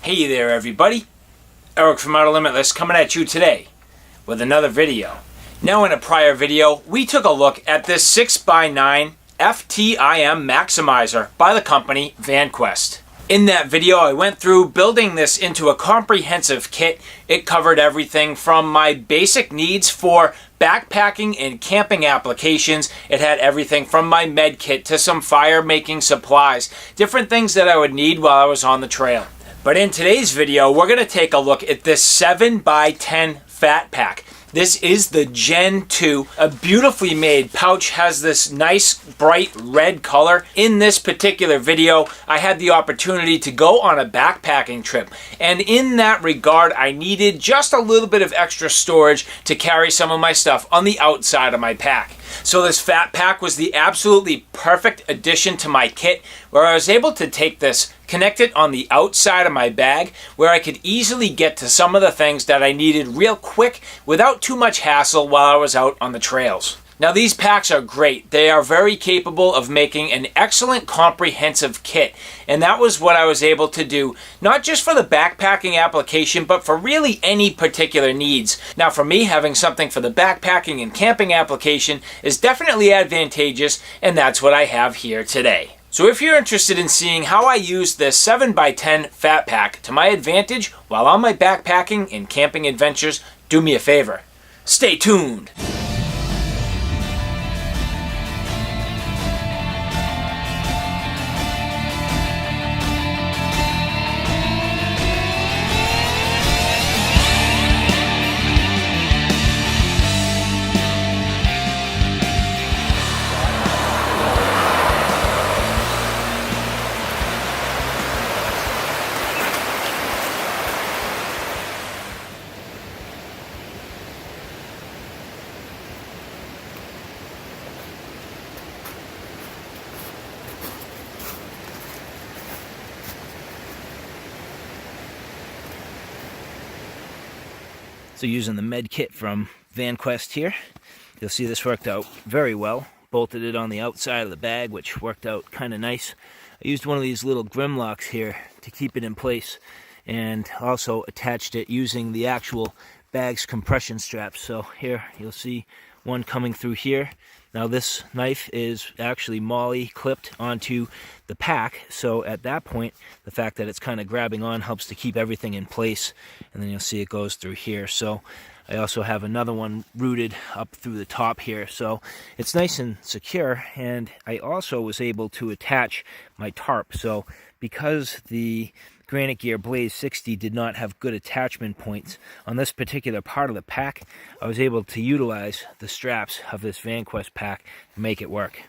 Hey there everybody, Eric from Outer Limitless coming at you today with another video. Now in a prior video, we took a look at this 6x9 FTIM Maximizer by the company Vanquest. In that video, I went through building this into a comprehensive kit. It covered everything from my basic needs for backpacking and camping applications. It had everything from my med kit to some fire making supplies, different things that I would need while I was on the trail. But in today's video, we're going to take a look at this 7x10 Fat Pack. This is the Gen-2, a beautifully made pouch, has this nice bright red color. In this particular video, I had the opportunity to go on a backpacking trip, and in that regard, I needed just a little bit of extra storage to carry some of my stuff on the outside of my pack. So this Fat Pack was the absolutely perfect addition to my kit, where I was able to take this, connect it on the outside of my bag, where I could easily get to some of the things that I needed real quick without too much hassle while I was out on the trails. Now these packs are great. They are very capable of making an excellent comprehensive kit, and that was what I was able to do, not just for the backpacking application, but for really any particular needs. Now for me, having something for the backpacking and camping application is definitely advantageous, and that's what I have here today. So if you're interested in seeing how I use this 7x10 Fat Pack to my advantage while on my backpacking and camping adventures, do me a favor. Stay tuned! So using the med kit from Vanquest here, you'll see this worked out very well. Bolted it on the outside of the bag, which worked out kind of nice. I used one of these little grim locks here to keep it in place, and also attached it using the actual bag's compression straps. So here you'll see one coming through here. Now this knife is actually MOLLE clipped onto the pack, so at that point the fact that it's kind of grabbing on helps to keep everything in place, and then you'll see it goes through here. So I also have another one rooted up through the top here, so it's nice and secure. And I also was able to attach my tarp, so because the Granite Gear Blaze 60 did not have good attachment points on this particular part of the pack, I was able to utilize the straps of this Vanquest pack to make it work.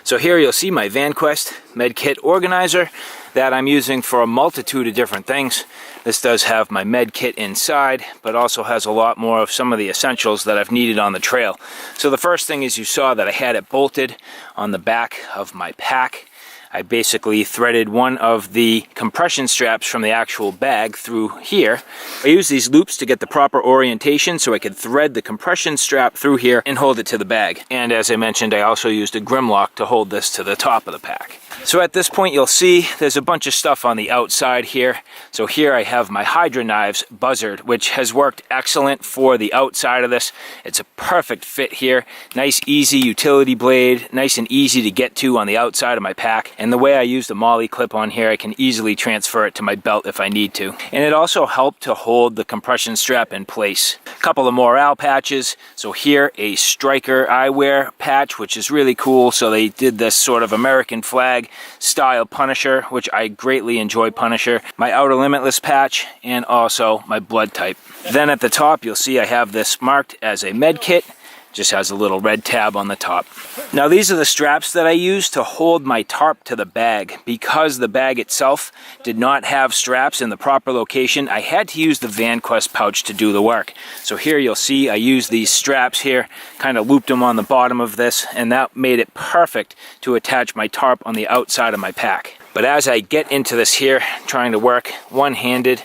So here you'll see my Vanquest med kit organizer that I'm using for a multitude of different things. This does have my med kit inside, but also has a lot more of some of the essentials that I've needed on the trail. So the first thing is, you saw that I had it bolted on the back of my pack. I basically threaded one of the compression straps from the actual bag through here. I use these loops to get the proper orientation so I could thread the compression strap through here and hold it to the bag. And as I mentioned, I also used a grim lock to hold this to the top of the pack. So at this point you'll see there's a bunch of stuff on the outside here. So here I have my Hydra Knives buzzard, which has worked excellent for the outside of this. It's a perfect fit here. Nice easy utility blade, nice and easy to get to on the outside of my pack. And the way I use the MOLLE clip on here, I can easily transfer it to my belt if I need to. And it also helped to hold the compression strap in place. A couple of morale patches. So here a Striker eyewear patch, which is really cool. So they did this sort of American flag style Punisher, which I greatly enjoy Punisher. My Outer Limitless patch, and also my blood type. Then at the top you'll see I have this marked as a med kit. Just has a little red tab on the top. Now these are the straps that I use to hold my tarp to the bag. Because the bag itself did not have straps in the proper location, I had to use the Vanquest pouch to do the work. So here you'll see I use these straps here, kind of looped them on the bottom of this, and that made it perfect to attach my tarp on the outside of my pack. But as I get into this here, trying to work one-handed,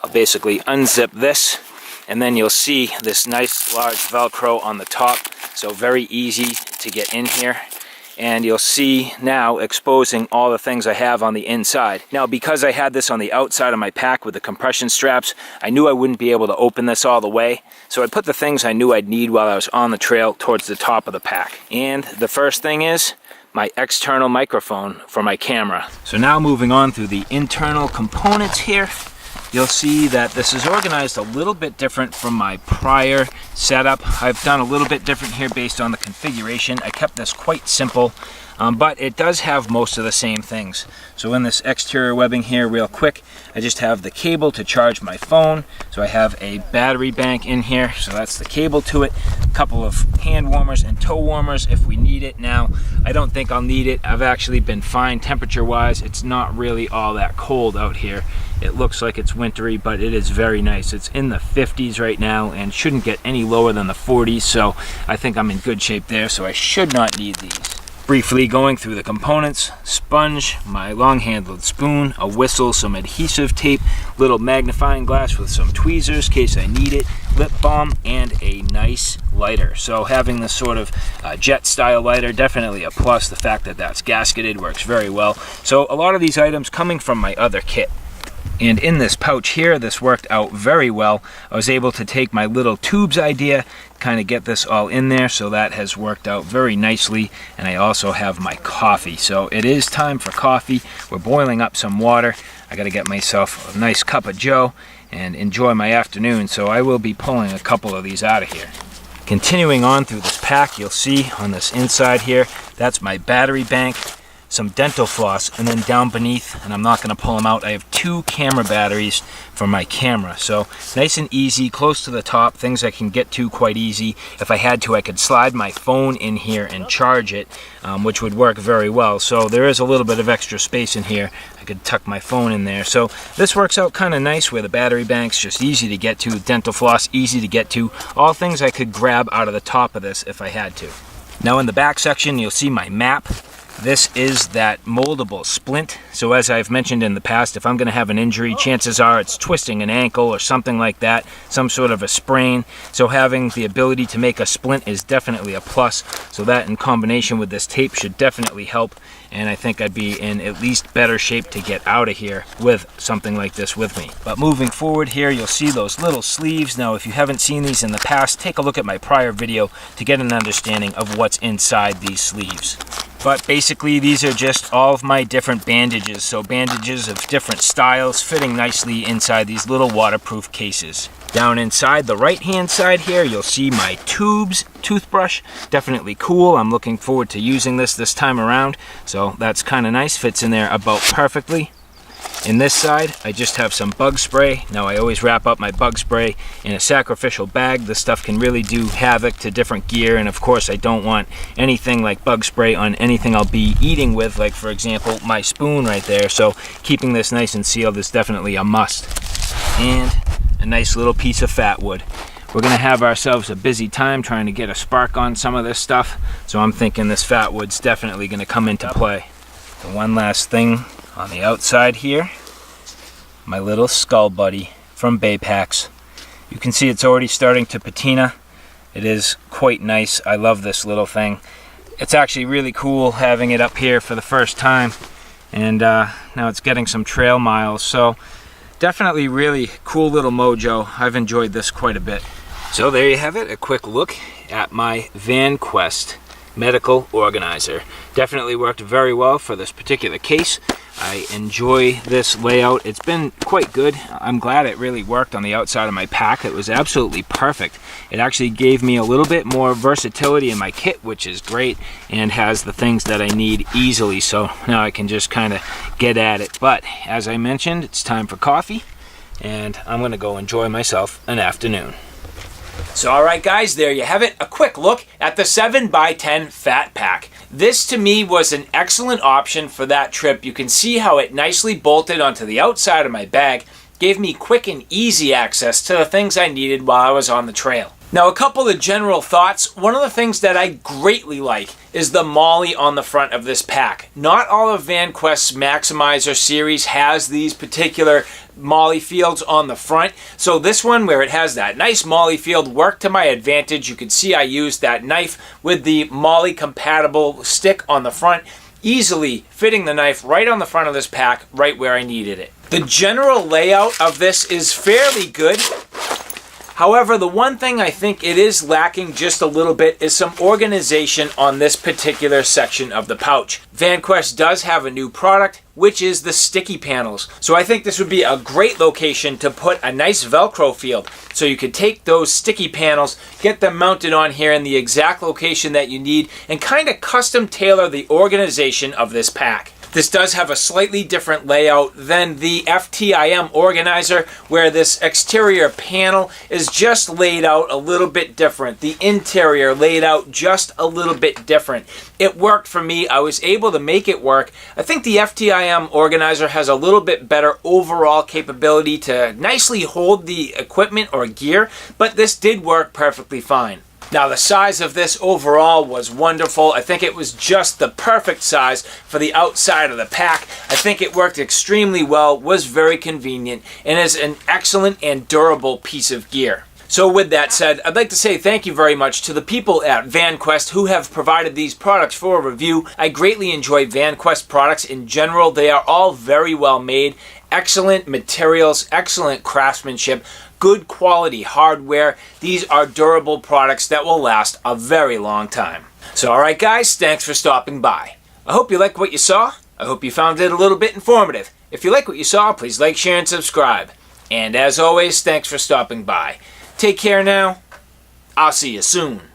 I'll basically unzip this, and then you'll see this nice large Velcro on the top, so very easy to get in here. and you'll see now exposing all the things I have on the inside. Now, because I had this on the outside of my pack with the compression straps, I knew I wouldn't be able to open this all the way, so I put the things I knew I'd need while I was on the trail towards the top of the pack. And the first thing is my external microphone for my camera. So now moving on through the internal components here, you'll see that this is organized a little bit different from my prior setup. I've done a little bit different here based on the configuration. I kept this quite simple, but it does have most of the same things. So in this exterior webbing here, real quick, I just have the cable to charge my phone. So I have a battery bank in here, so that's the cable to it. A couple of hand warmers and toe warmers if we need it. Now, I don't think I'll need it. I've actually been fine temperature-wise. It's not really all that cold out here. It looks like it's wintry, but it is very nice. It's in the 50s right now and shouldn't get any lower than the 40s, so I think I'm in good shape there, so I should not need these. Briefly going through the components: sponge, my long-handled spoon, a whistle, some adhesive tape, little magnifying glass with some tweezers in case I need it, lip balm, and a nice lighter. So having this sort of jet style lighter, definitely a plus. The fact that that's gasketed works very well. So a lot of these items coming from my other kit. And in this pouch here, this worked out very well. I was able to take my little tubes idea, kind of get this all in there, so that has worked out very nicely. And I also have my coffee. So it is time for coffee. We're boiling up some water. I got to get myself a nice cup of joe and enjoy my afternoon. So I will be pulling a couple of these out of here. Continuing on through this pack, you'll see on this inside here, that's my battery bank, some dental floss, and then down beneath, and I'm not going to pull them out, I have 2 camera batteries for my camera. So nice and easy, close to the top, things I can get to quite easy. If I had to, I could slide my phone in here and charge it, which would work very well. So there is a little bit of extra space in here. I could tuck my phone in there. So this works out kind of nice where the battery bank's just easy to get to, dental floss easy to get to, all things I could grab out of the top of this if I had to. Now in the back section, you'll see my map. This is that moldable splint. So as I've mentioned in the past, if I'm going to have an injury, chances are it's twisting an ankle or something like that, some sort of a sprain. So having the ability to make a splint is definitely a plus. So that in combination with this tape should definitely help. And I think I'd be in at least better shape to get out of here with something like this with me. But moving forward here, you'll see those little sleeves. Now, if you haven't seen these in the past, take a look at my prior video to get an understanding of what's inside these sleeves. But basically, these are just all of my different bandages. So bandages of different styles fitting nicely inside these little waterproof cases. Down inside the right-hand side here, you'll see my tubes toothbrush. Definitely cool. I'm looking forward to using this time around. So that's kind of nice. Fits in there about perfectly. In this side, I just have some bug spray. Now, I always wrap up my bug spray in a sacrificial bag. This stuff can really do havoc to different gear, and of course, I don't want anything like bug spray on anything I'll be eating with, like, for example, my spoon right there. So keeping this nice and sealed is definitely a must. And a nice little piece of fat wood. We're going to have ourselves a busy time trying to get a spark on some of this stuff, so I'm thinking this fat wood's definitely going to come into play. The one last thing on the outside here, my little skull buddy from Baypacks. You can see it's already starting to patina. It is quite nice. I love this little thing. It's actually really cool having it up here for the first time, and now it's getting some trail miles, so definitely really cool little mojo. I've enjoyed this quite a bit. So there you have it, a quick look at my Vanquest medical organizer. Definitely worked very well for this particular case. I enjoy this layout. It's been quite good. I'm glad it really worked on the outside of my pack. It was absolutely perfect. It actually gave me a little bit more versatility in my kit, which is great, and has the things that I need easily. So now I can just kind of get at it. But as I mentioned, it's time for coffee, and I'm going to go enjoy myself an afternoon. So alright guys, there you have it, a quick look at the 7x10 Fat Pack. This to me was an excellent option for that trip. You can see how it nicely bolted onto the outside of my bag, gave me quick and easy access to the things I needed while I was on the trail. Now, a couple of general thoughts. One of the things that I greatly like is the MOLLE on the front of this pack. Not all of Vanquest's Maximizer series has these particular MOLLE fields on the front. So this one, where it has that nice MOLLE field, worked to my advantage. You can see I used that knife with the MOLLE compatible stick on the front, easily fitting the knife right on the front of this pack, right where I needed it. The general layout of this is fairly good. However, the one thing I think it is lacking just a little bit is some organization on this particular section of the pouch. Vanquest does have a new product, which is the sticky panels. So I think this would be a great location to put a nice Velcro field. So you could take those sticky panels, get them mounted on here in the exact location that you need, and kind of custom tailor the organization of this pack. This does have a slightly different layout than the FTIM organizer, where this exterior panel is just laid out a little bit different. The interior laid out just a little bit different. It worked for me. I was able to make it work. I think the FTIM organizer has a little bit better overall capability to nicely hold the equipment or gear, but this did work perfectly fine. Now, the size of this overall was wonderful. I think it was just the perfect size for the outside of the pack. I think it worked extremely well, was very convenient, and is an excellent and durable piece of gear. So with that said, I'd like to say thank you very much to the people at Vanquest who have provided these products for review. I greatly enjoy Vanquest products in general. They are all very well made, excellent materials, excellent craftsmanship, good quality hardware. These are durable products that will last a very long time. So alright guys, thanks for stopping by. I hope you liked what you saw. I hope you found it a little bit informative. If you like what you saw, please like, share, and subscribe. And as always, thanks for stopping by. Take care now. I'll see you soon.